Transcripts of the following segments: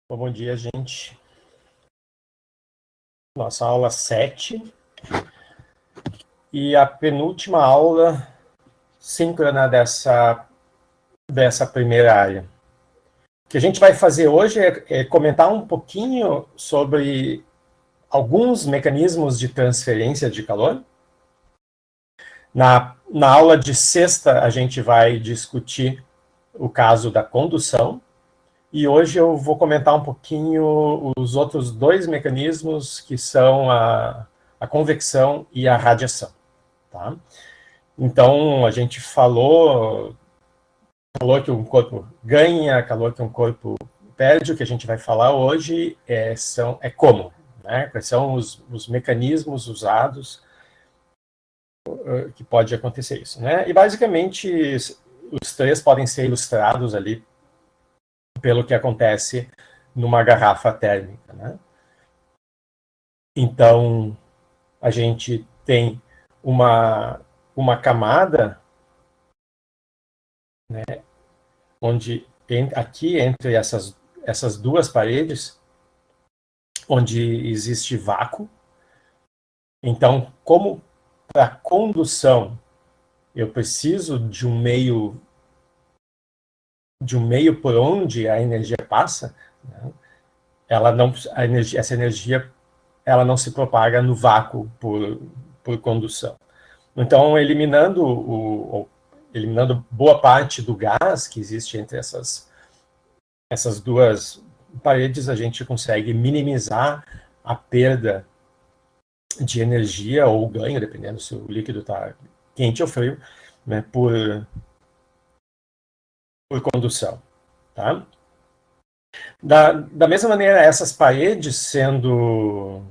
Bom dia, gente. Nossa aula 7 e a penúltima aula síncrona dessa primeira área. O que a gente vai fazer hoje é comentar um pouquinho sobre alguns mecanismos de transferência de calor. Na aula de sexta, a gente vai discutir o caso da condução. E hoje eu vou comentar um pouquinho os outros dois mecanismos, que são a convecção e a radiação. Tá? Então, a gente falou calor que um corpo ganha, calor que um corpo perde. O que a gente vai falar hoje é como, né? Quais são os mecanismos usados que pode acontecer isso, né? E, basicamente, os três podem ser ilustrados ali pelo que acontece numa garrafa térmica, né? Então, a gente tem uma camada, né, onde aqui entre essas duas paredes, onde existe vácuo. Então, como para condução eu preciso de um meio por onde a energia passa, né, essa energia ela não se propaga no vácuo por condução. Então, eliminando boa parte do gás que existe entre essas duas paredes, a gente consegue minimizar a perda de energia ou o ganho, dependendo se o líquido está quente ou frio, né, por condução. Tá? Da mesma maneira, essas paredes sendo,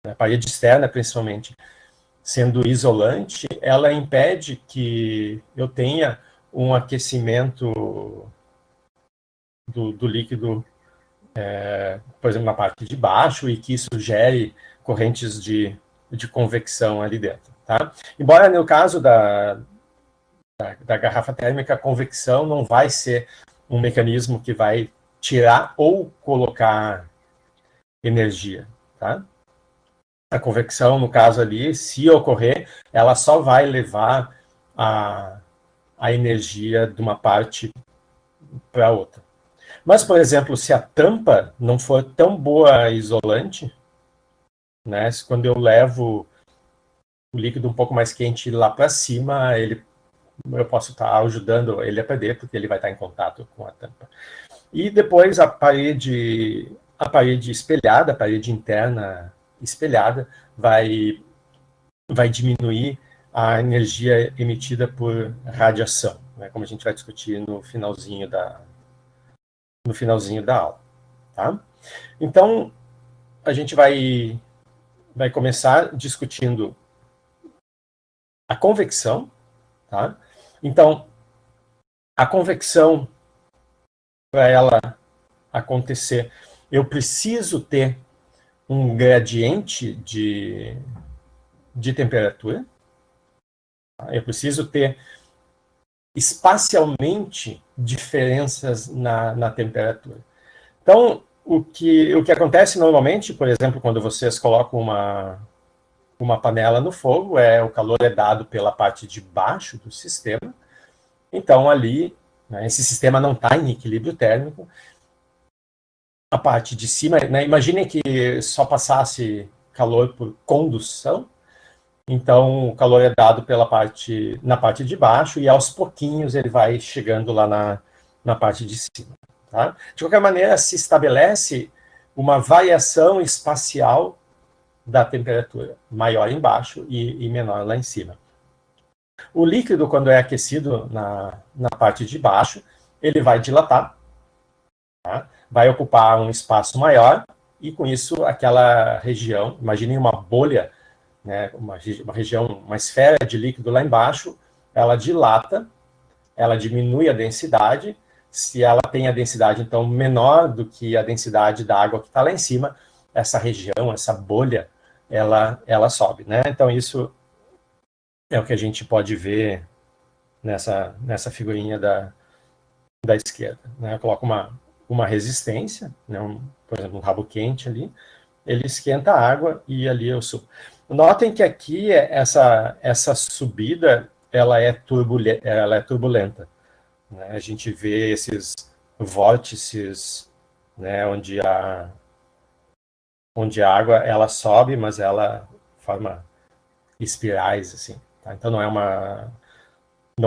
a parede externa principalmente, sendo isolante, ela impede que eu tenha um aquecimento do líquido, por exemplo, na parte de baixo, e que isso gere correntes de convecção ali dentro. Tá? Embora no caso da garrafa térmica, a convecção não vai ser um mecanismo que vai tirar ou colocar energia. Tá? A convecção, no caso ali, se ocorrer, ela só vai levar a energia de uma parte para outra. Mas, por exemplo, se a tampa não for tão boa isolante, né, quando eu levo o líquido um pouco mais quente lá para cima, eu posso estar ajudando ele a perder, porque ele vai estar em contato com a tampa. E depois a parede espelhada, a parede interna espelhada, vai diminuir a energia emitida por radiação, né, como a gente vai discutir no finalzinho da aula. Tá? Então, a gente vai começar discutindo a convecção. Tá? Então, a convecção, para ela acontecer, eu preciso ter um gradiente de temperatura. Tá? Eu preciso ter espacialmente diferenças na temperatura. Então, o que acontece normalmente, por exemplo, quando vocês colocam uma panela no fogo, o calor é dado pela parte de baixo do sistema. Então, ali, né, esse sistema não está em equilíbrio térmico. A parte de cima, né, imaginem que só passasse calor por condução. Então, o calor é dado na parte de baixo, e aos pouquinhos ele vai chegando lá na parte de cima. Tá? De qualquer maneira, se estabelece uma variação espacial da temperatura, maior embaixo e menor lá em cima. O líquido, quando é aquecido na parte de baixo, ele vai dilatar, tá? Vai ocupar um espaço maior, e com isso aquela região, imaginem uma bolha, né, uma região, uma esfera de líquido lá embaixo, ela dilata, ela diminui a densidade. Se ela tem a densidade, então, menor do que a densidade da água que está lá em cima, essa região, essa bolha, ela sobe, né? Então, isso é o que a gente pode ver nessa figurinha da esquerda, né? Eu coloco uma resistência, né, por exemplo, um rabo quente ali, ele esquenta a água e ali eu subo. Notem que aqui essa subida ela é turbulenta. Né? A gente vê esses vórtices, né, onde a água ela sobe, mas ela forma espirais assim. Tá? Então não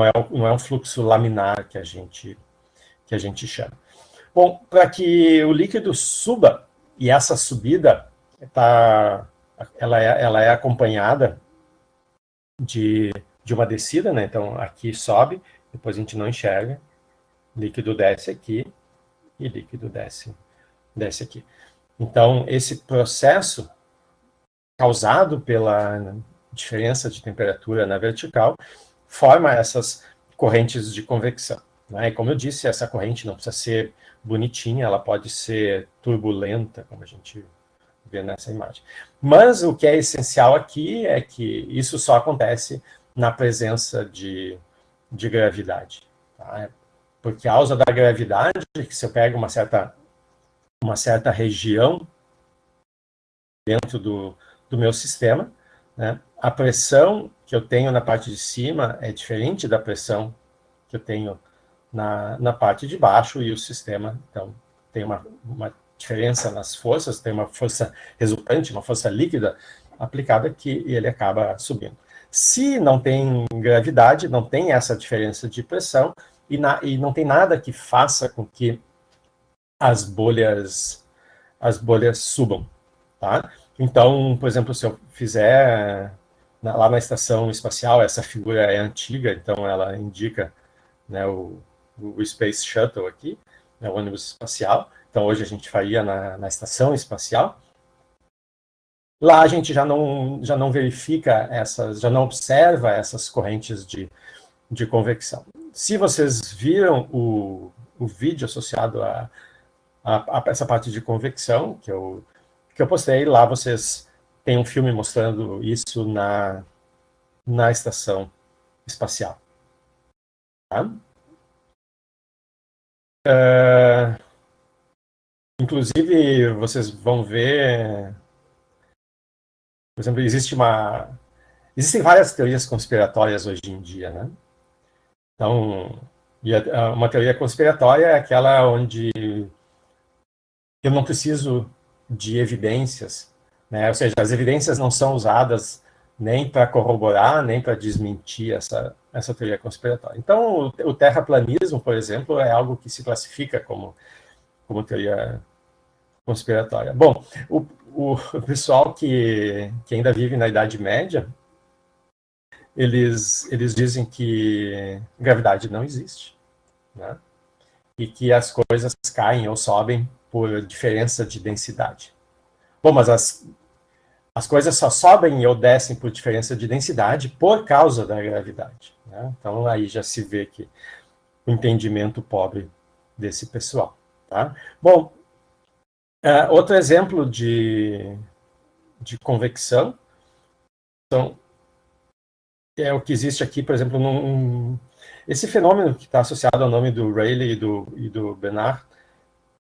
é um fluxo laminar que a gente chama. Bom, para que o líquido suba, e essa subida ela é acompanhada de uma descida, né? Então aqui sobe, depois a gente não enxerga, líquido desce aqui e líquido desce aqui. Então esse processo causado pela diferença de temperatura na vertical forma essas correntes de convecção. Né? E como eu disse, essa corrente não precisa ser bonitinha, ela pode ser turbulenta, como a gente vê nessa imagem. Mas o que é essencial aqui é que isso só acontece na presença de gravidade. Tá? Por causa da gravidade, que se eu pego uma certa região dentro do meu sistema, né, a pressão que eu tenho na parte de cima é diferente da pressão que eu tenho na parte de baixo, e o sistema, então, tem uma diferença nas forças, tem uma força resultante, uma força líquida aplicada aqui, e ele acaba subindo. Se não tem gravidade, não tem essa diferença de pressão, e não tem nada que faça com que as bolhas subam, tá? Então, por exemplo, se eu fizer lá na estação espacial, essa figura é antiga, então ela indica, né, o Space Shuttle aqui, né, o ônibus espacial. Então hoje a gente faria na estação espacial. Lá a gente já não verifica já não observa essas correntes de convecção. Se vocês viram o vídeo associado a essa parte de convecção que eu postei, lá vocês têm um filme mostrando isso na estação espacial. Tá? Inclusive, vocês vão ver, por exemplo, existem várias teorias conspiratórias hoje em dia, né? Então, uma teoria conspiratória é aquela onde eu não preciso de evidências, né? Ou seja, as evidências não são usadas nem para corroborar, nem para desmentir essa teoria conspiratória. Então, o terraplanismo, por exemplo, é algo que se classifica como teoria conspiratória. Bom, o pessoal que ainda vive na Idade Média, eles dizem que gravidade não existe, né? E que as coisas caem ou sobem por diferença de densidade. Bom, mas as coisas só sobem ou descem por diferença de densidade por causa da gravidade, né? Então aí já se vê que o entendimento pobre desse pessoal. Tá? Bom, outro exemplo de convecção então, é o que existe aqui, por exemplo, esse fenômeno que está associado ao nome do Rayleigh e do Bénard,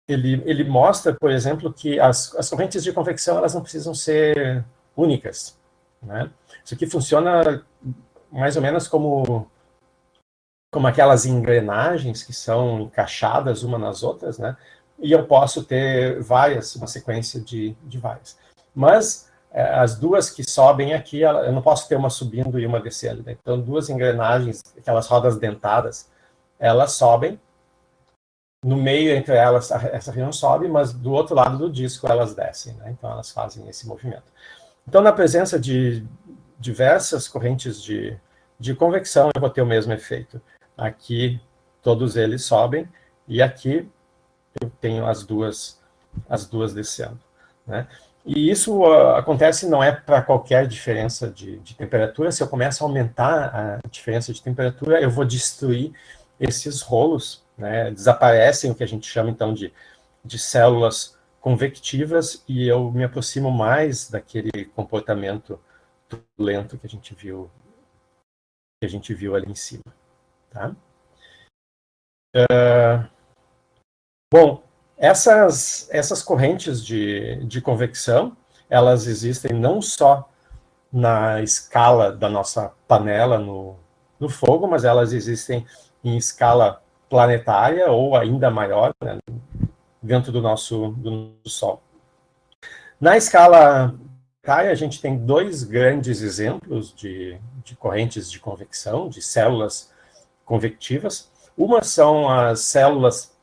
ele mostra, por exemplo, que as correntes de convecção elas não precisam ser únicas. Né? Isso aqui funciona mais ou menos como aquelas engrenagens que são encaixadas uma nas outras, né? E eu posso ter uma sequência de várias. Mas as duas que sobem aqui, eu não posso ter uma subindo e uma descendo. Né? Então, duas engrenagens, aquelas rodas dentadas, elas sobem, no meio entre elas, essa região sobe, mas do outro lado do disco elas descem. Né? Então, elas fazem esse movimento. Então, na presença de diversas correntes de convecção, eu vou ter o mesmo efeito. Aqui, todos eles sobem, e aqui eu tenho as duas descendo. Né? E isso acontece não é para qualquer diferença de temperatura. Se eu começo a aumentar a diferença de temperatura, eu vou destruir esses rolos, né? Desaparecem o que a gente chama, então, de células convectivas, e eu me aproximo mais daquele comportamento lento que a gente viu ali em cima. Tá? Bom, Essas correntes de convecção, elas existem não só na escala da nossa panela no fogo, mas elas existem em escala planetária ou ainda maior, né, dentro do nosso Sol. Na escala planetária, a gente tem dois grandes exemplos de correntes de convecção, de células convectivas. Uma são as células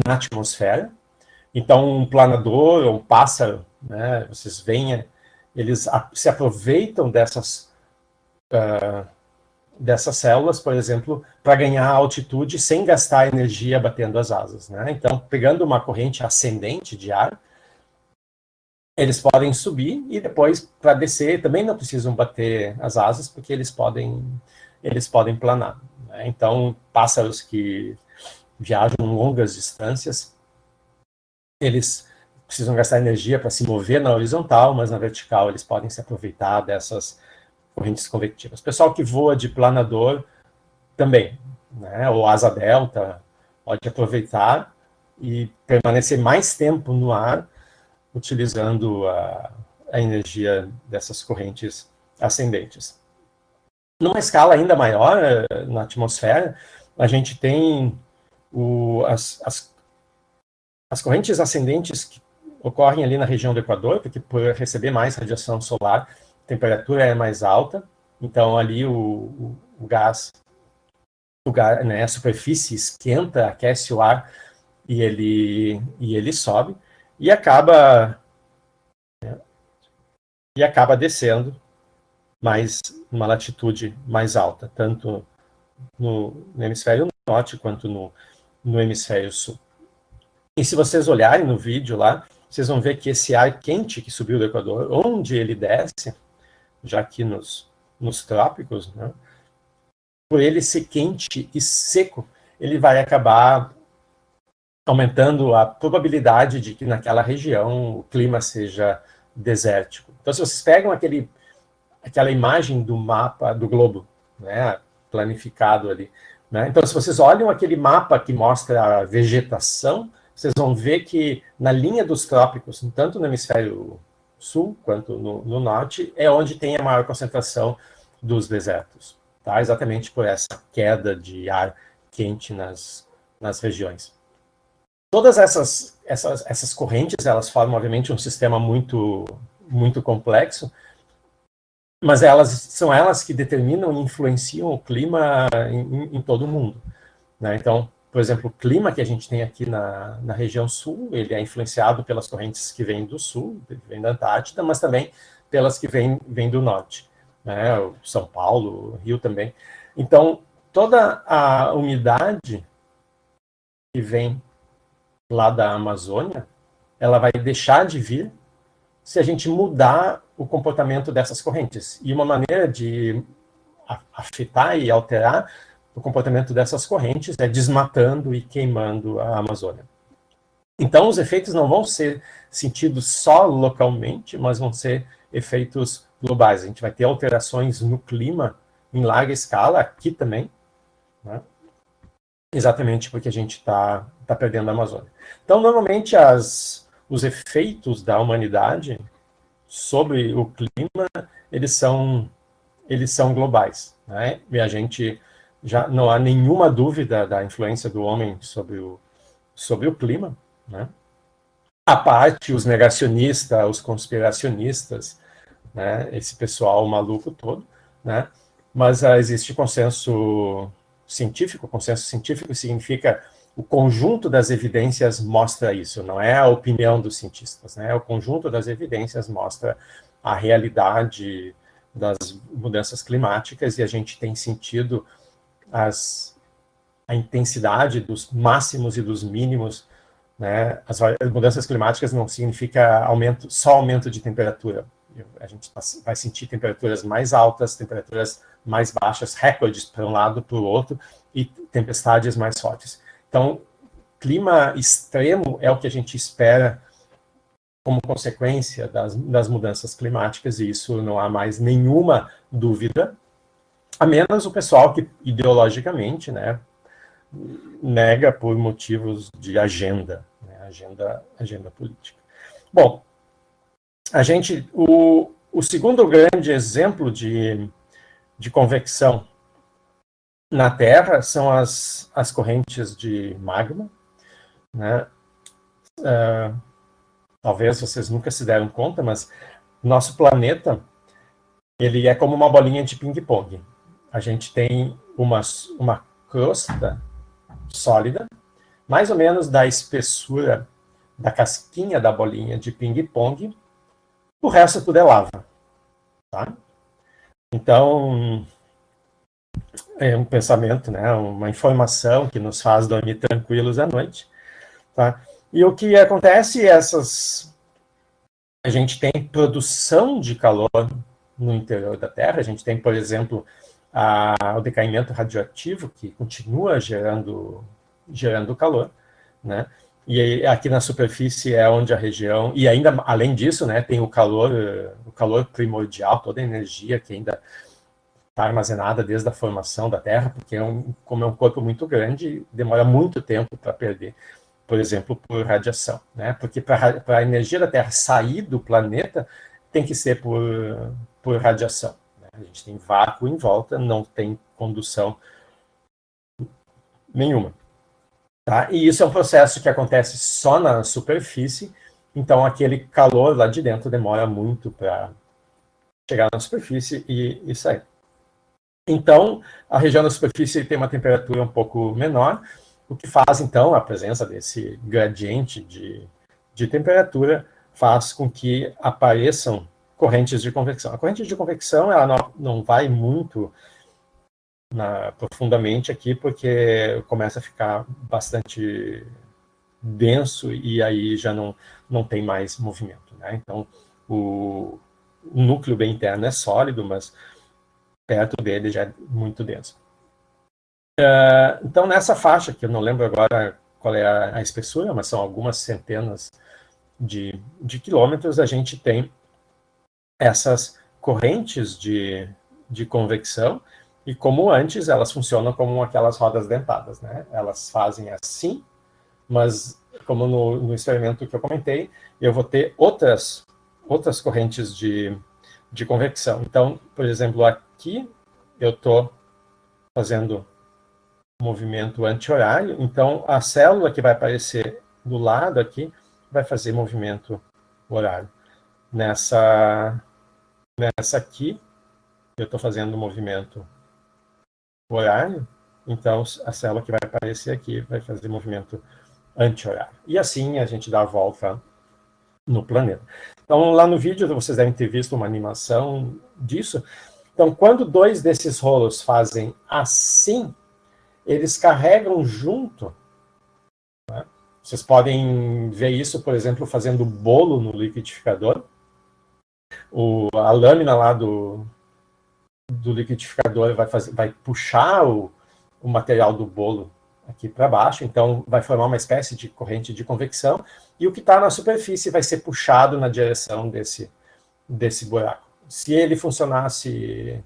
na atmosfera. Então, um planador ou um pássaro, né, vocês veem, eles se aproveitam dessas células, por exemplo, para ganhar altitude sem gastar energia batendo as asas, né? Então, pegando uma corrente ascendente de ar, eles podem subir e depois, para descer, também não precisam bater as asas, porque eles podem planar, né? Então, pássaros que viajam longas distâncias, eles precisam gastar energia para se mover na horizontal, mas na vertical eles podem se aproveitar dessas correntes convectivas. Pessoal que voa de planador também, né? Ou asa delta, pode aproveitar e permanecer mais tempo no ar utilizando a energia dessas correntes ascendentes. Numa escala ainda maior, na atmosfera, a gente tem as correntes ascendentes que ocorrem ali na região do Equador, porque por receber mais radiação solar, a temperatura é mais alta, então ali o gás, né, a superfície esquenta, aquece o ar e ele sobe e acaba descendo mais numa latitude mais alta, tanto no hemisfério norte quanto no hemisfério sul. E se vocês olharem no vídeo lá, vocês vão ver que esse ar quente que subiu do Equador, onde ele desce, já aqui nos trópicos, né, por ele ser quente e seco, ele vai acabar aumentando a probabilidade de que naquela região o clima seja desértico. Então, se vocês pegam aquela imagem do mapa do globo, né, planificado ali, né, então se vocês olham aquele mapa que mostra a vegetação, vocês vão ver que na linha dos trópicos, tanto no hemisfério sul quanto no norte, é onde tem a maior concentração dos desertos, tá? Exatamente por essa queda de ar quente nas regiões. Todas essas correntes, elas formam, obviamente, um sistema muito, muito complexo, mas são elas que determinam e influenciam o clima em todo o mundo, né? Então, por exemplo, o clima que a gente tem aqui na região sul, ele é influenciado pelas correntes que vêm do sul, que vêm da Antártida, mas também pelas que vêm do norte, né? O São Paulo, o Rio também. Então, toda a umidade que vem lá da Amazônia, ela vai deixar de vir se a gente mudar o comportamento dessas correntes. E uma maneira de afetar e alterar o comportamento dessas correntes é desmatando e queimando a Amazônia. Então, os efeitos não vão ser sentidos só localmente, mas vão ser efeitos globais. A gente vai ter alterações no clima em larga escala, aqui também, né? Exatamente porque a gente está perdendo a Amazônia. Então, normalmente, os efeitos da humanidade sobre o clima, eles são globais, né? E a gente já não há nenhuma dúvida da influência do homem sobre o clima, né? A parte os negacionistas, os conspiracionistas, né? Esse pessoal maluco todo, né? Mas existe consenso científico. Consenso científico significa o conjunto das evidências mostra isso, não é a opinião dos cientistas, né? O conjunto das evidências mostra a realidade das mudanças climáticas e a gente tem sentido a intensidade dos máximos e dos mínimos, né? As mudanças climáticas não significa só aumento de temperatura. A gente vai sentir temperaturas mais altas, temperaturas mais baixas, recordes para um lado, para o outro, e tempestades mais fortes. Então, clima extremo é o que a gente espera como consequência das mudanças climáticas, e isso não há mais nenhuma dúvida, a menos o pessoal que ideologicamente, né, nega por motivos de agenda, né? Agenda política. Bom, o segundo grande exemplo de convecção na Terra são as correntes de magma, né? Talvez vocês nunca se deram conta, mas nosso planeta ele é como uma bolinha de ping-pong. A gente tem uma crosta sólida, mais ou menos da espessura da casquinha da bolinha de ping-pong, o resto tudo é lava. Tá? Então, é um pensamento, né? Uma informação que nos faz dormir tranquilos à noite. Tá? E o que acontece é a gente tem produção de calor no interior da Terra. A gente tem, por exemplo, o decaimento radioativo, que continua gerando calor, né? E aqui na superfície é onde a região, e ainda além disso, né, tem o calor primordial, toda a energia que ainda está armazenada desde a formação da Terra, porque como é um corpo muito grande, demora muito tempo para perder, por exemplo, por radiação, né? Porque para a energia da Terra sair do planeta, tem que ser por radiação. Né? A gente tem vácuo em volta, não tem condução nenhuma. Tá? E isso é um processo que acontece só na superfície, então aquele calor lá de dentro demora muito para chegar na superfície e sair. Então, a região da superfície tem uma temperatura um pouco menor, o que faz, então, a presença desse gradiente de temperatura faz com que apareçam correntes de convecção. A corrente de convecção ela não vai muito profundamente aqui, porque começa a ficar bastante denso e aí já não tem mais movimento. Né? Então, o núcleo bem interno é sólido, mas perto dele já é muito denso. Então, nessa faixa, que eu não lembro agora qual é a espessura, mas são algumas centenas de quilômetros, a gente tem essas correntes de convecção, e como antes, elas funcionam como aquelas rodas dentadas, né? Elas fazem assim, mas como no experimento que eu comentei, eu vou ter outras correntes de convecção. Então, por exemplo, aqui eu estou fazendo movimento anti-horário, então a célula que vai aparecer do lado aqui vai fazer movimento horário. Nessa aqui, eu estou fazendo movimento horário, então a célula que vai aparecer aqui vai fazer movimento anti-horário. E assim a gente dá a volta no planeta. Então, lá no vídeo, vocês devem ter visto uma animação disso. Então, quando dois desses rolos fazem assim, eles carregam junto. Né? Vocês podem ver isso, por exemplo, fazendo bolo no liquidificador. A lâmina lá do liquidificador vai puxar o material do bolo aqui para baixo, então vai formar uma espécie de corrente de convecção, e o que está na superfície vai ser puxado na direção desse buraco. Se ele funcionasse,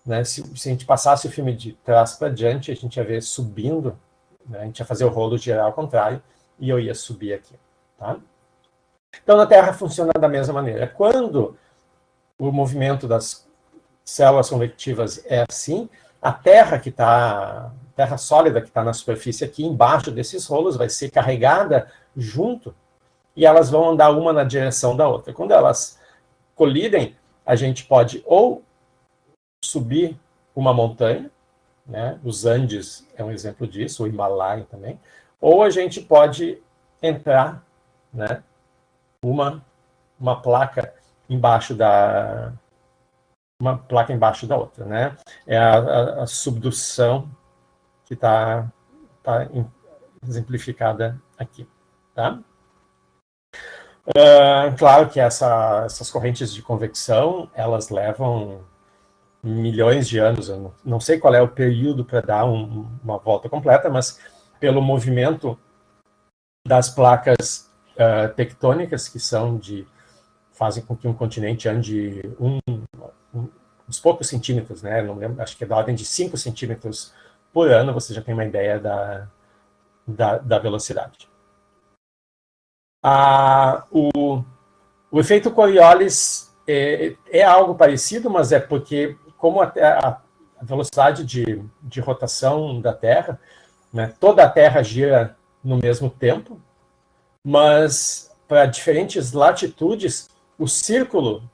né, se a gente passasse o filme de trás para diante, a gente ia ver subindo, né, a gente ia fazer o rolo girar ao contrário, e eu ia subir aqui. Tá? Então, na Terra funciona da mesma maneira. Quando o movimento das células convectivas é assim, a terra terra sólida que está na superfície aqui embaixo desses rolos vai ser carregada junto e elas vão andar uma na direção da outra. Quando elas colidem, a gente pode ou subir uma montanha, né? Os Andes é um exemplo disso, o Himalaia também, ou a gente pode entrar, né? Uma placa embaixo da outra, né? É a subdução que está exemplificada aqui, tá? Claro que essas correntes de convecção, elas levam milhões de anos, eu não sei qual é o período para dar uma volta completa, mas pelo movimento das placas tectônicas, que fazem com que um continente ande uns poucos centímetros, né? Não lembro, acho que é da ordem de 5 centímetros por ano, você já tem uma ideia da velocidade. O efeito Coriolis é algo parecido, mas é porque, como a velocidade de rotação da Terra, né, toda a Terra gira no mesmo tempo, mas para diferentes latitudes, o círculo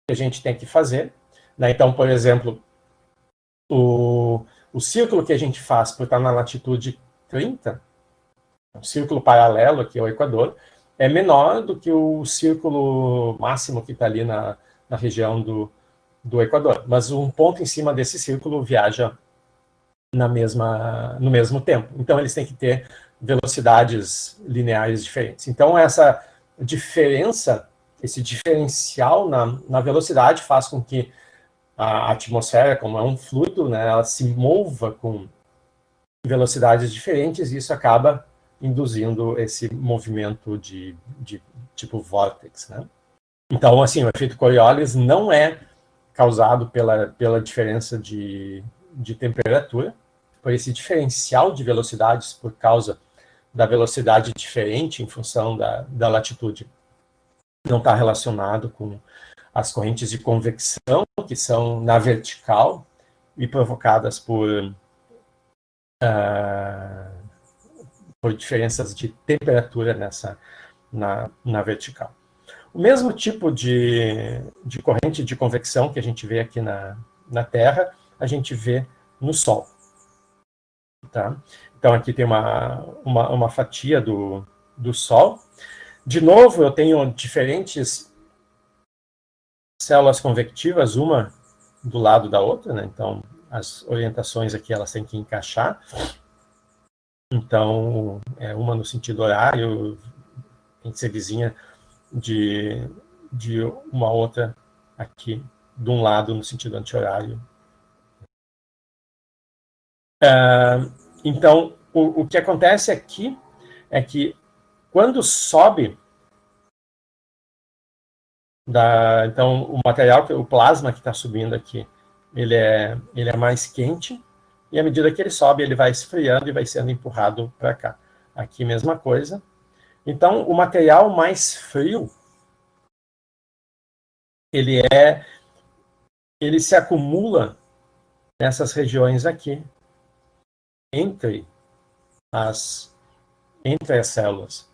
que a gente tem que fazer, né, então, por exemplo, o círculo que a gente faz por estar na latitude 30, um círculo paralelo aqui ao Equador, é menor do que o círculo máximo que está ali na região do Equador. Mas um ponto em cima desse círculo viaja no mesmo tempo. Então, eles têm que ter velocidades lineares diferentes. Então, essa diferença, esse diferencial na velocidade faz com que a atmosfera, como é um fluido, né, ela se mova com velocidades diferentes e isso acaba induzindo esse movimento de tipo vórtex, né? Então, assim, o efeito Coriolis não é causado pela diferença de temperatura, por esse diferencial de velocidades por causa da velocidade diferente em função da latitude. Não está relacionado com as correntes de convecção, que são na vertical e provocadas por diferenças de temperatura na vertical. O mesmo tipo de corrente de convecção que a gente vê aqui na Terra, a gente vê no Sol. Tá? Então, aqui tem uma fatia do Sol. De novo, eu tenho diferentes células convectivas, uma do lado da outra, né? Então, as orientações aqui elas têm que encaixar. Então, uma no sentido horário, tem que ser vizinha de uma outra aqui, de um lado no sentido anti-horário. Então, o que acontece aqui é que quando sobe então o material, o plasma que está subindo aqui, ele é mais quente, e à medida que ele sobe, ele vai esfriando e vai sendo empurrado para cá. Aqui, mesma coisa. Então, o material mais frio, ele se acumula nessas regiões aqui, entre as células.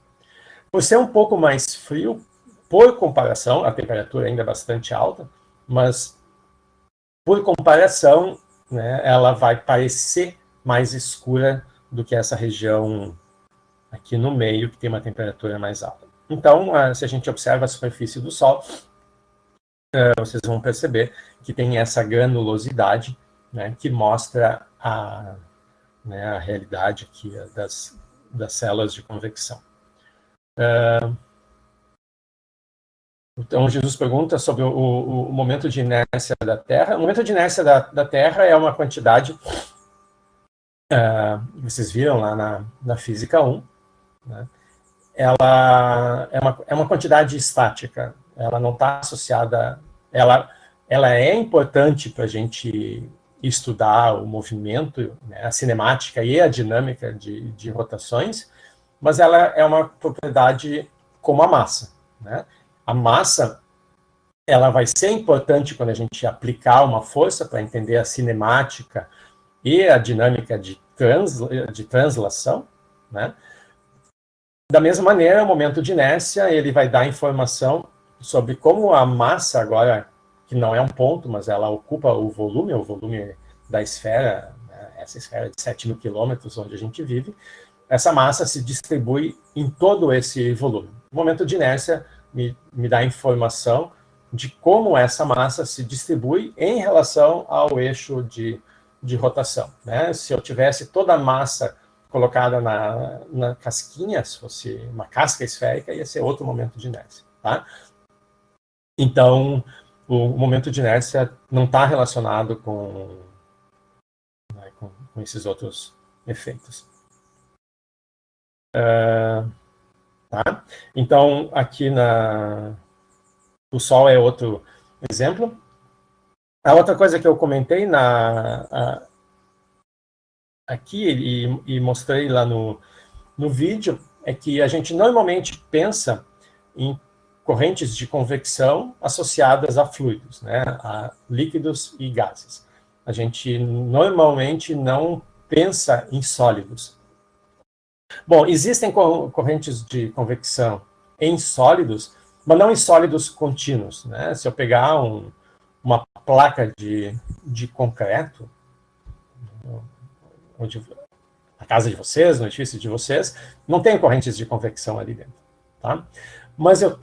Por ser um pouco mais frio, por comparação, a temperatura ainda é bastante alta, mas por comparação, né, ela vai parecer mais escura do que essa região aqui no meio, que tem uma temperatura mais alta. Então, se a gente observa a superfície do Sol, vocês vão perceber que tem essa granulosidade, né, que mostra a realidade aqui das células de convecção. Então, Jesus pergunta sobre o momento de inércia da Terra. O momento de inércia da Terra é uma quantidade, vocês viram lá na Física 1, né? Ela é uma quantidade estática, ela não está associada, ela é importante para a gente estudar o movimento, né, a cinemática e a dinâmica de rotações, mas ela é uma propriedade como a massa, né? A massa, ela vai ser importante quando a gente aplicar uma força para entender a cinemática e a dinâmica de translação, né? Da mesma maneira, o momento de inércia, ele vai dar informação sobre como a massa agora, que não é um ponto, mas ela ocupa o volume da esfera, né, essa esfera de 7.000 quilômetros onde a gente vive, essa massa se distribui em todo esse volume. O momento de inércia me dá informação de como essa massa se distribui em relação ao eixo de rotação, né? Se eu tivesse toda a massa colocada na casquinha, se fosse uma casca esférica, ia ser outro momento de inércia, tá? Então, o momento de inércia não está relacionado com esses outros efeitos. Tá? Então, aqui o Sol é outro exemplo. A outra coisa que eu comentei aqui e mostrei lá no vídeo, é que a gente normalmente pensa em correntes de convecção associadas a fluidos, né, a líquidos e gases. A gente normalmente não pensa em sólidos. Bom, existem correntes de convecção em sólidos, mas não em sólidos contínuos, né? Se eu pegar uma placa de concreto, onde a casa de vocês, no edifício de vocês, não tem correntes de convecção ali dentro, tá? Mas eu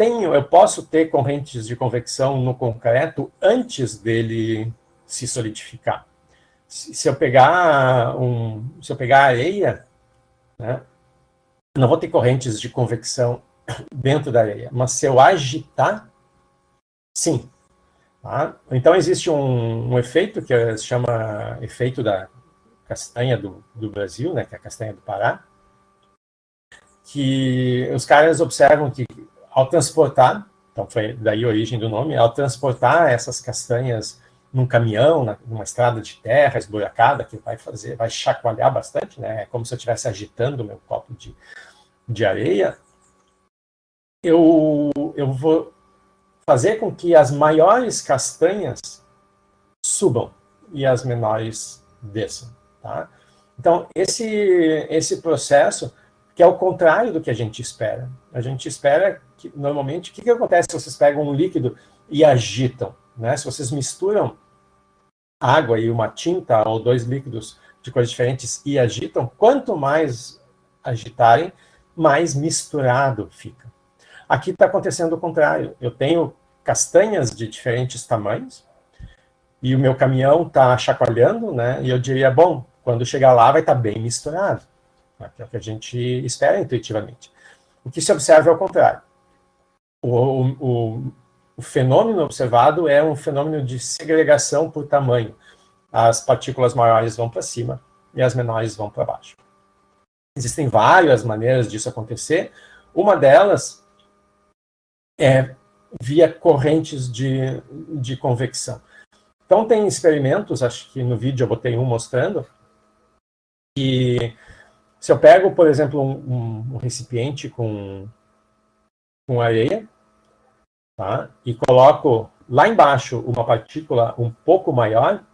posso ter correntes de convecção no concreto antes dele se solidificar. Se eu pegar areia, né, não vou ter correntes de convecção dentro da areia, mas se eu agitar, sim. Tá? Então existe um efeito que se chama efeito da castanha do Brasil, né, que é a castanha do Pará, que os caras observam que ao transportar, então foi daí a origem do nome, ao transportar essas castanhas num caminhão, numa estrada de terra esburacada, que vai chacoalhar bastante, né? É como se eu estivesse agitando o meu copo de areia, eu vou fazer com que as maiores castanhas subam e as menores desçam, tá? Então, esse processo, que é o contrário do que a gente espera. A gente espera que, normalmente, o que acontece se vocês pegam um líquido e agitam, né? Se vocês misturam água e uma tinta ou dois líquidos de cores diferentes e agitam, quanto mais agitarem, mais misturado fica. Aqui está acontecendo o contrário. Eu tenho castanhas de diferentes tamanhos e o meu caminhão está chacoalhando, né? E eu diria, bom, quando chegar lá vai estar bem misturado. Que é o que a gente espera intuitivamente. O que se observa é o contrário. O fenômeno observado é um fenômeno de segregação por tamanho. As partículas maiores vão para cima e as menores vão para baixo. Existem várias maneiras disso acontecer. Uma delas é via correntes de convecção. Então, tem experimentos, acho que no vídeo eu botei um mostrando, que se eu pego, por exemplo, um recipiente com areia, tá, e coloco lá embaixo uma partícula um pouco maior,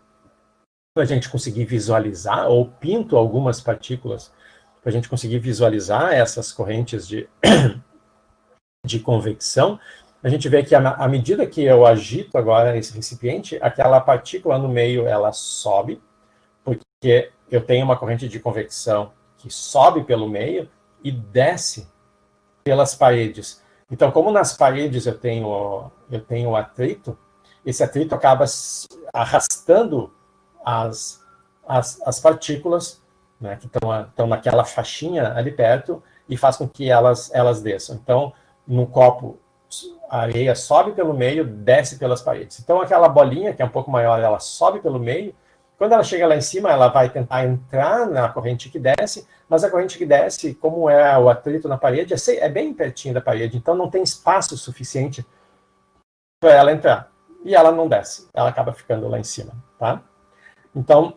para a gente conseguir visualizar, ou pinto algumas partículas para a gente conseguir visualizar essas correntes de convecção, a gente vê que à medida que eu agito agora esse recipiente, aquela partícula no meio, ela sobe, porque eu tenho uma corrente de convecção que sobe pelo meio e desce pelas paredes. Então, como nas paredes eu tenho atrito, esse atrito acaba arrastando as partículas, né, que estão naquela faixinha ali perto e faz com que elas desçam. Então, no copo, a areia sobe pelo meio, desce pelas paredes. Então, aquela bolinha, que é um pouco maior, ela sobe pelo meio. Quando ela chega lá em cima, ela vai tentar entrar na corrente que desce, mas a corrente que desce, como é o atrito na parede, é bem pertinho da parede, então não tem espaço suficiente para ela entrar. E ela não desce, ela acaba ficando lá em cima, tá? Então,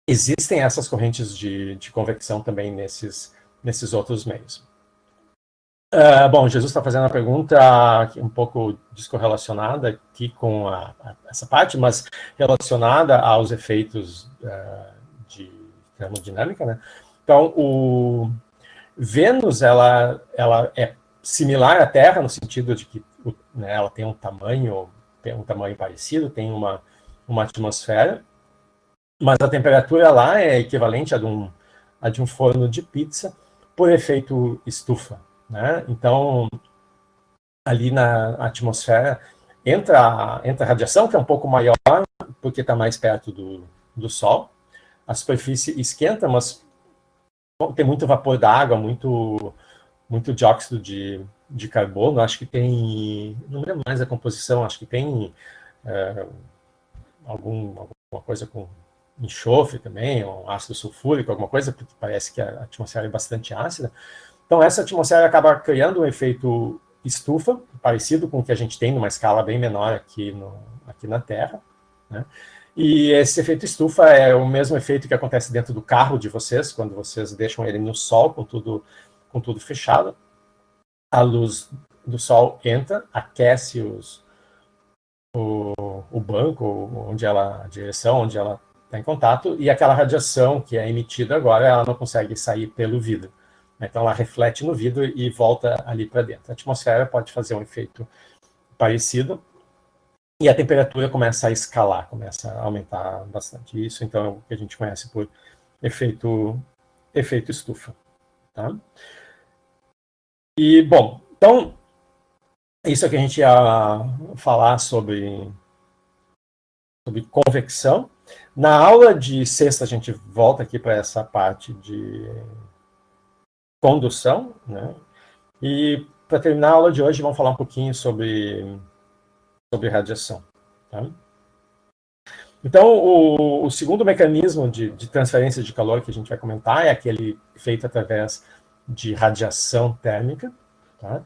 existem essas correntes de convecção também nesses outros meios. Bom, Jesus está fazendo uma pergunta um pouco descorrelacionada aqui com essa parte, mas relacionada aos efeitos de termodinâmica, né? Então, o Vênus, ela é similar à Terra no sentido de que, né, ela tem um tamanho parecido, tem uma atmosfera, mas a temperatura lá é equivalente a de um forno de pizza por efeito estufa, né? Então, ali na atmosfera entra a radiação, que é um pouco maior, porque está mais perto do Sol. A superfície esquenta, mas tem muito vapor d'água, muito dióxido de carbono. Acho que tem, não lembro mais a composição, acho que tem alguma coisa com enxofre também, ou ácido sulfúrico, alguma coisa, porque parece que a atmosfera é bastante ácida. Então, essa atmosfera acaba criando um efeito estufa, parecido com o que a gente tem numa escala bem menor aqui na Terra, né? E esse efeito estufa é o mesmo efeito que acontece dentro do carro de vocês, quando vocês deixam ele no sol com tudo fechado. A luz do sol entra, aquece o banco, onde ela, a direção onde ela está em contato, e aquela radiação que é emitida agora, ela não consegue sair pelo vidro. Então ela reflete no vidro e volta ali para dentro. A atmosfera pode fazer um efeito parecido, e a temperatura começa a escalar, começa a aumentar bastante. Isso, então, é o que a gente conhece por efeito estufa. Tá? E, bom, então, isso é que a gente ia falar sobre convecção. Na aula de sexta, a gente volta aqui para essa parte de condução, né? E, para terminar a aula de hoje, vamos falar um pouquinho sobre radiação. Tá? Então, o segundo mecanismo de transferência de calor que a gente vai comentar é aquele feito através de radiação térmica. Tá?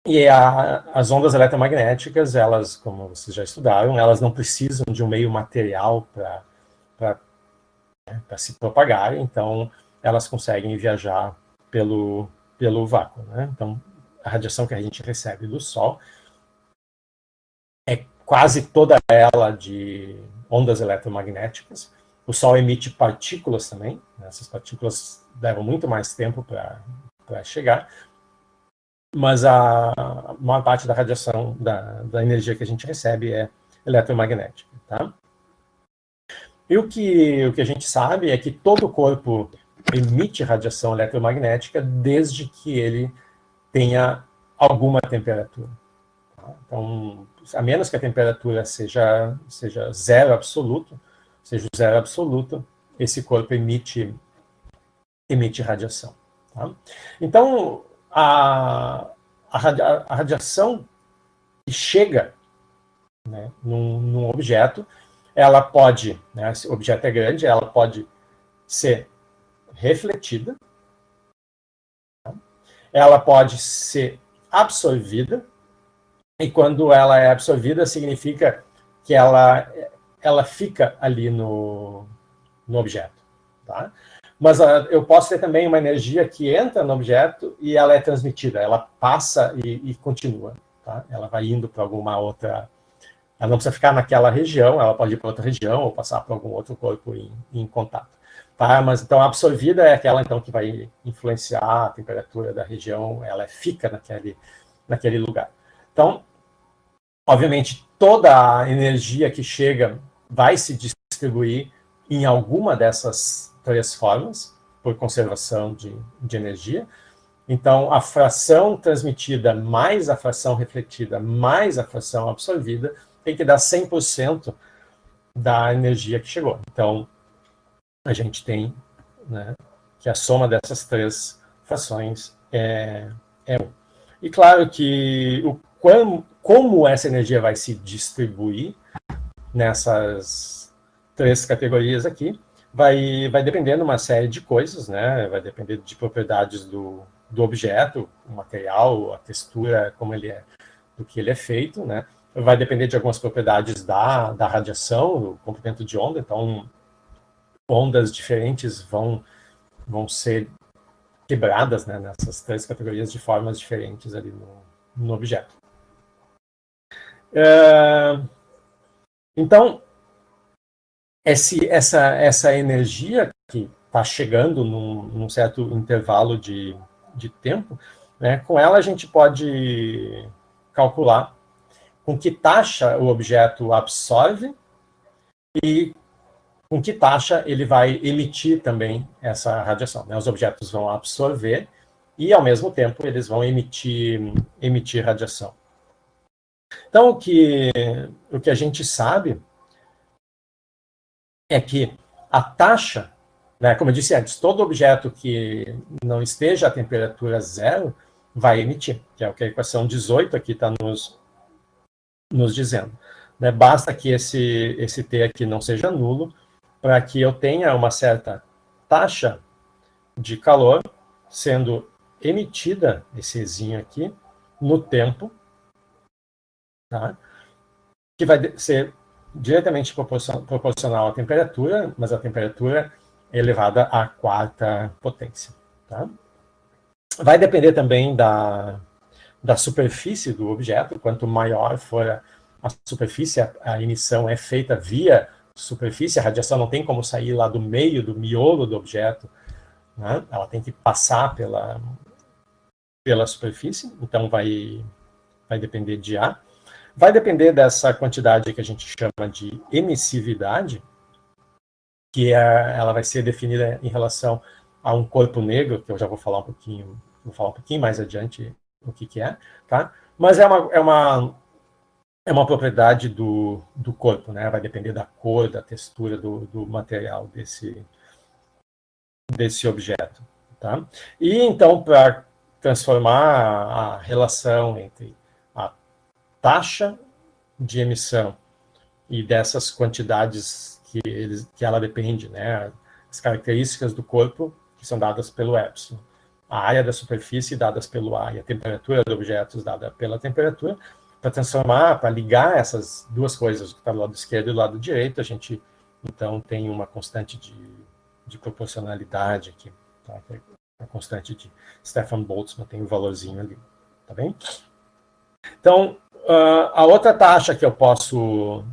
E as ondas eletromagnéticas, elas, como vocês já estudaram, elas não precisam de um meio material para se propagar, então elas conseguem viajar pelo vácuo. Né? Então, a radiação que a gente recebe do Sol é quase toda ela de ondas eletromagnéticas. O Sol emite partículas também, né? Essas partículas levam muito mais tempo para chegar, mas a maior parte da radiação, da energia que a gente recebe é eletromagnética. Tá? E o que a gente sabe é que todo corpo emite radiação eletromagnética desde que ele tenha alguma temperatura. Então, a menos que a temperatura seja zero absoluto, esse corpo emite radiação. Tá? Então, a radiação que chega, né, num objeto, ela pode, né, se o objeto é grande, ela pode ser refletida, tá? Ela pode ser absorvida, e quando ela é absorvida, significa que ela fica ali no objeto. Tá? Mas eu posso ter também uma energia que entra no objeto e ela é transmitida, ela passa e continua. Tá? Ela vai indo para alguma outra... Ela não precisa ficar naquela região, ela pode ir para outra região ou passar por algum outro corpo em contato. Tá? Mas então a absorvida é aquela então que vai influenciar a temperatura da região, ela fica naquele lugar. Então, obviamente, toda a energia que chega vai se distribuir em alguma dessas três formas, por conservação de energia. Então, a fração transmitida mais a fração refletida mais a fração absorvida tem que dar 100% da energia que chegou. Então, a gente tem, né, que a soma dessas três frações é 1. E claro que como essa energia vai se distribuir nessas três categorias aqui, vai depender de uma série de coisas, né? Vai depender de propriedades do objeto, o material, a textura, como ele é, do que ele é feito, né? Vai depender de algumas propriedades da radiação, do comprimento de onda, então ondas diferentes vão ser quebradas, né, nessas três categorias de formas diferentes ali no objeto. Então, essa energia que está chegando num certo intervalo de tempo, né, com ela a gente pode calcular com que taxa o objeto absorve e com que taxa ele vai emitir também essa radiação. Né? Os objetos vão absorver e, ao mesmo tempo, eles vão emitir radiação. Então, o que a gente sabe é que a taxa, né, como eu disse antes, todo objeto que não esteja a temperatura zero vai emitir, que é o que a equação 18 aqui está nos dizendo. Né? Basta que esse T aqui não seja nulo para que eu tenha uma certa taxa de calor sendo emitida, esse Zinho aqui, no tempo, tá? Que vai ser diretamente proporcional à temperatura, mas a temperatura é elevada à quarta potência. Tá? Vai depender também da superfície do objeto. Quanto maior for a superfície, a emissão é feita via superfície, a radiação não tem como sair lá do meio, do miolo do objeto, né? Ela tem que passar pela superfície, então vai depender de A. Vai depender dessa quantidade que a gente chama de emissividade, que ela vai ser definida em relação a um corpo negro, que eu já vou falar um pouquinho mais adiante o que é, tá? Mas é uma propriedade do corpo, né? Vai depender da cor, da textura do material desse objeto, tá? E então, para transformar a relação entre a taxa de emissão e dessas quantidades que ela depende, né? As características do corpo que são dadas pelo epsilon, a área da superfície dadas pelo A e a temperatura do objeto dada pela temperatura, para transformar, para ligar essas duas coisas, que está do lado esquerdo e do lado direito, a gente então tem uma constante de proporcionalidade aqui, tá? A constante de Stefan Boltzmann tem um valorzinho ali, tá bem? Então, a outra taxa que eu posso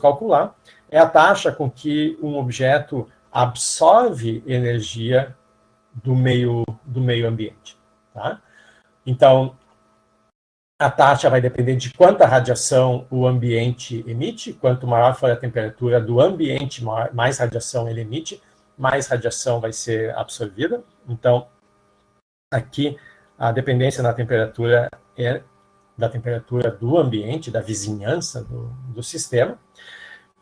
calcular é a taxa com que um objeto absorve energia do meio ambiente. Tá? Então, a taxa vai depender de quanta radiação o ambiente emite. Quanto maior for a temperatura do ambiente, mais radiação ele emite, mais radiação vai ser absorvida. Então, aqui, a dependência na temperatura é da temperatura do ambiente, da vizinhança do sistema,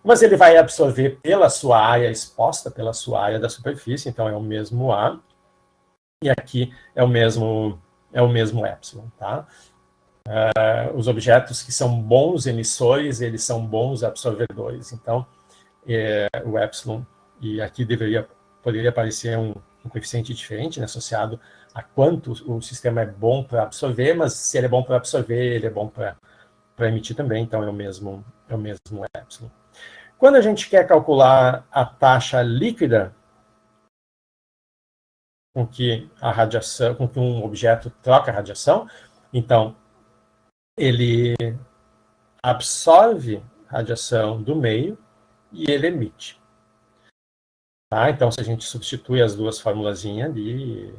mas ele vai absorver pela sua área exposta, pela sua área da superfície, então é o mesmo A, e aqui é o mesmo epsilon, tá? Os objetos que são bons emissores, eles são bons absorvedores, então o epsilon, e aqui poderia aparecer um coeficiente diferente, né, associado a quanto o sistema é bom para absorver, mas se ele é bom para absorver, ele é bom para emitir também, então é o mesmo epsilon. Quando a gente quer calcular a taxa líquida com que um objeto troca radiação, então ele absorve radiação do meio e ele emite. Tá? Então, se a gente substitui as duas formulazinhas ali,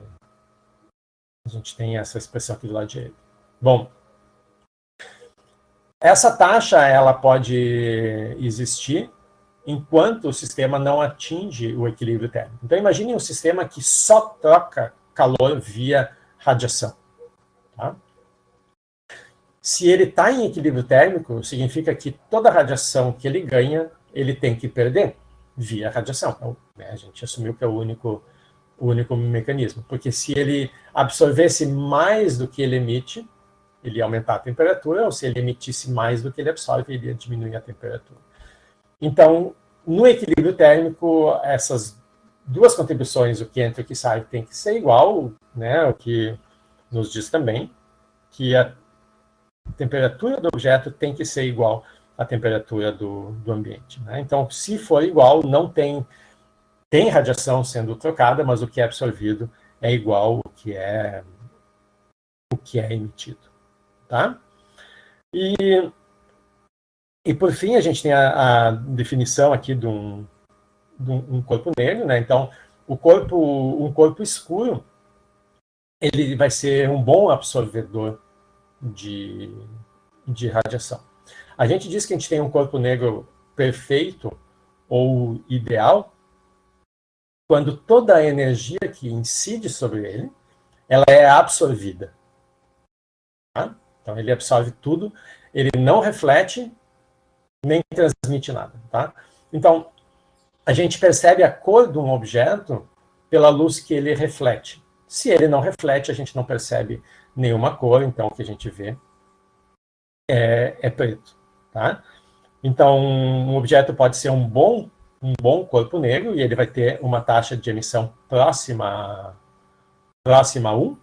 a gente tem essa expressão aqui do lado direito. Bom, essa taxa ela pode existir enquanto o sistema não atinge o equilíbrio térmico. Então, imagine um sistema que só troca calor via radiação. Tá? Se ele está em equilíbrio térmico, significa que toda a radiação que ele ganha, ele tem que perder via radiação. Então, né, a gente assumiu que é o único mecanismo. Porque se ele absorvesse mais do que ele emite, ele ia aumentar a temperatura, ou se ele emitisse mais do que ele absorve, ele ia diminuir a temperatura. Então, no equilíbrio térmico, essas duas contribuições, o que entra e o que sai, tem que ser igual, né? O que nos diz também que a temperatura do objeto tem que ser igual à temperatura do ambiente. Né? Então, se for igual, não tem radiação sendo trocada, mas o que é absorvido é igual ao que é emitido. Tá? E por fim, a gente tem a definição aqui de um corpo negro, né? Então, um corpo escuro, ele vai ser um bom absorvedor de radiação. A gente diz que a gente tem um corpo negro perfeito ou ideal quando toda a energia que incide sobre ele, ela é absorvida. Tá? Então, ele absorve tudo, ele não reflete nem transmite nada. Tá? Então, a gente percebe a cor de um objeto pela luz que ele reflete. Se ele não reflete, a gente não percebe nenhuma cor, então o que a gente vê é preto. Tá? Então, um objeto pode ser um bom corpo negro e ele vai ter uma taxa de emissão próxima a 1.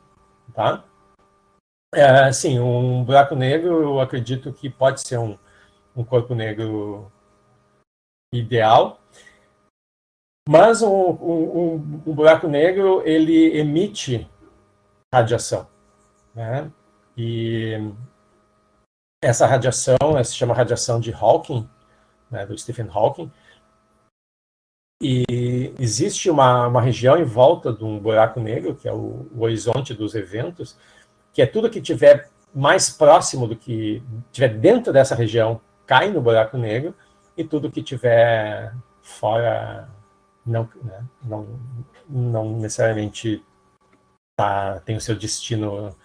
Tá? Sim, um buraco negro, eu acredito que pode ser um corpo negro ideal. Mas um buraco negro, ele emite radiação, né? E essa radiação se chama radiação de Hawking, né, do Stephen Hawking. E existe uma região em volta de um buraco negro, que é o horizonte dos eventos, que é tudo que tiver mais próximo do que tiver dentro dessa região cai no buraco negro, e tudo que tiver fora não, né, não necessariamente tem o seu destino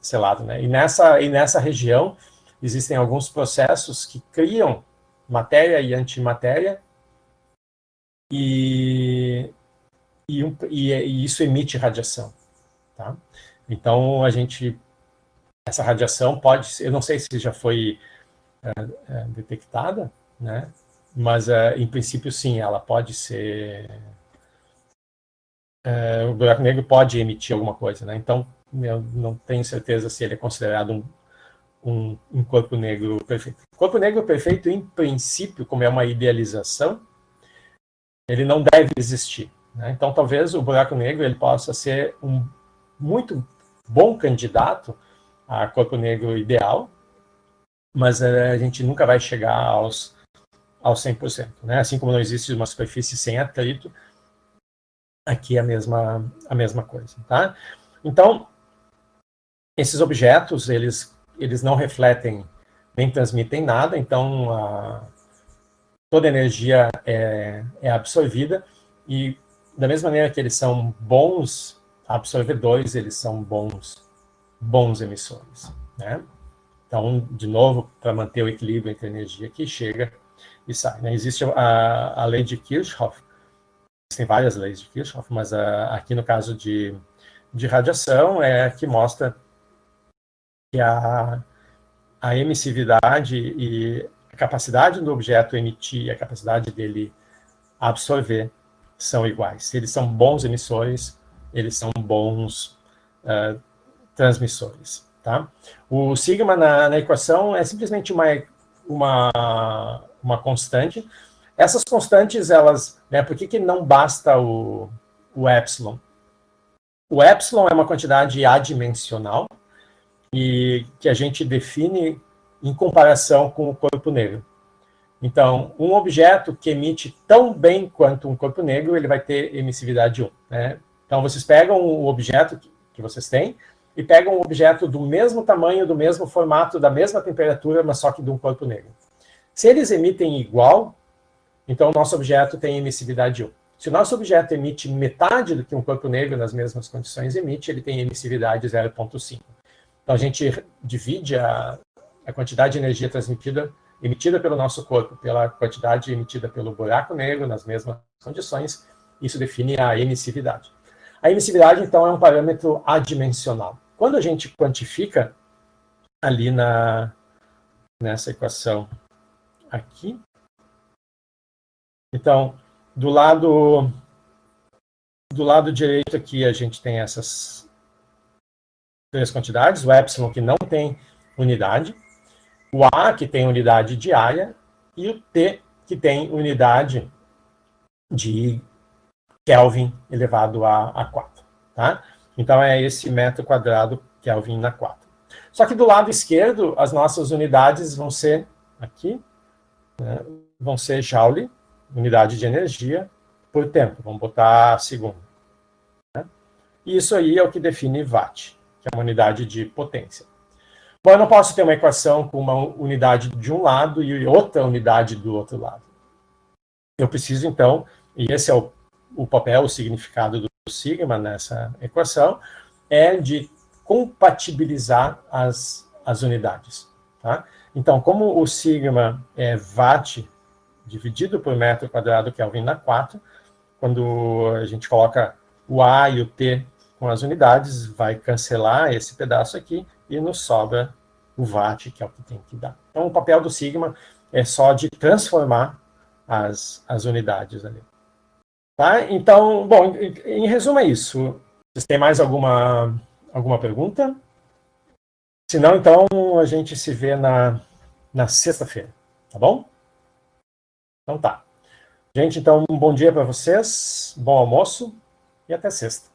selado, né? E nessa região existem alguns processos que criam matéria e antimatéria, e isso emite radiação, tá? Então essa radiação pode, eu não sei se já foi detectada, né? Mas em princípio sim, ela pode ser, o buraco negro pode emitir alguma coisa, né? Então eu não tenho certeza se ele é considerado um corpo negro perfeito. Corpo negro perfeito, em princípio, como é uma idealização, ele não deve existir, né? Então talvez o buraco negro ele possa ser um muito bom candidato a corpo negro ideal, mas a gente nunca vai chegar aos 100%, né? Assim como não existe uma superfície sem atrito, aqui é a mesma coisa, tá? Então, esses objetos, eles não refletem nem transmitem nada, então toda a energia é absorvida, e da mesma maneira que eles são bons absorvedores, eles são bons emissores, né? Então, de novo, para manter o equilíbrio entre a energia que chega e sai, né? Existe a lei de Kirchhoff, tem várias leis de Kirchhoff, mas aqui no caso de radiação é a que mostra que a emissividade e a capacidade do objeto emitir e a capacidade dele absorver são iguais. Se eles são bons emissores, eles são bons transmissores, tá? O sigma na equação é simplesmente uma constante. Essas constantes, elas, né, por que não basta o epsilon? O epsilon é uma quantidade adimensional e que a gente define em comparação com o corpo negro. Então, um objeto que emite tão bem quanto um corpo negro, ele vai ter emissividade 1, né? Então, vocês pegam o objeto que vocês têm e pegam um objeto do mesmo tamanho, do mesmo formato, da mesma temperatura, mas só que de um corpo negro. Se eles emitem igual, então o nosso objeto tem emissividade 1. Se o nosso objeto emite metade do que um corpo negro nas mesmas condições emite, ele tem emissividade 0,5. Então, a gente divide a quantidade de energia emitida pelo nosso corpo pela quantidade emitida pelo buraco negro nas mesmas condições. Isso define a emissividade. A emissividade, então, é um parâmetro adimensional. Quando a gente quantifica ali nessa equação aqui, então, do lado direito aqui, a gente tem essas três quantidades, o epsilon que não tem unidade, o A que tem unidade de área e o T que tem unidade de Kelvin elevado a 4, tá? Então é esse metro quadrado Kelvin na 4. Só que do lado esquerdo, as nossas unidades vão ser aqui, né, vão ser Joule, unidade de energia, por tempo. Vamos botar segundo. Né? E isso aí é o que define Watt, que é uma unidade de potência. Bom, eu não posso ter uma equação com uma unidade de um lado e outra unidade do outro lado. Eu preciso, então, e esse é o papel, o significado do sigma nessa equação, é de compatibilizar as unidades. Tá? Então, como o sigma é Watt dividido por metro quadrado Kelvin na 4, quando a gente coloca o A e o T com as unidades, vai cancelar esse pedaço aqui e nos sobra o Watt, que é o que tem que dar. Então, o papel do sigma é só de transformar as unidades ali. Tá? Então, bom, em resumo é isso. Vocês têm mais alguma pergunta? Se não, então, a gente se vê na sexta-feira. Tá bom? Então tá. Gente, então um bom dia para vocês, bom almoço e até sexta.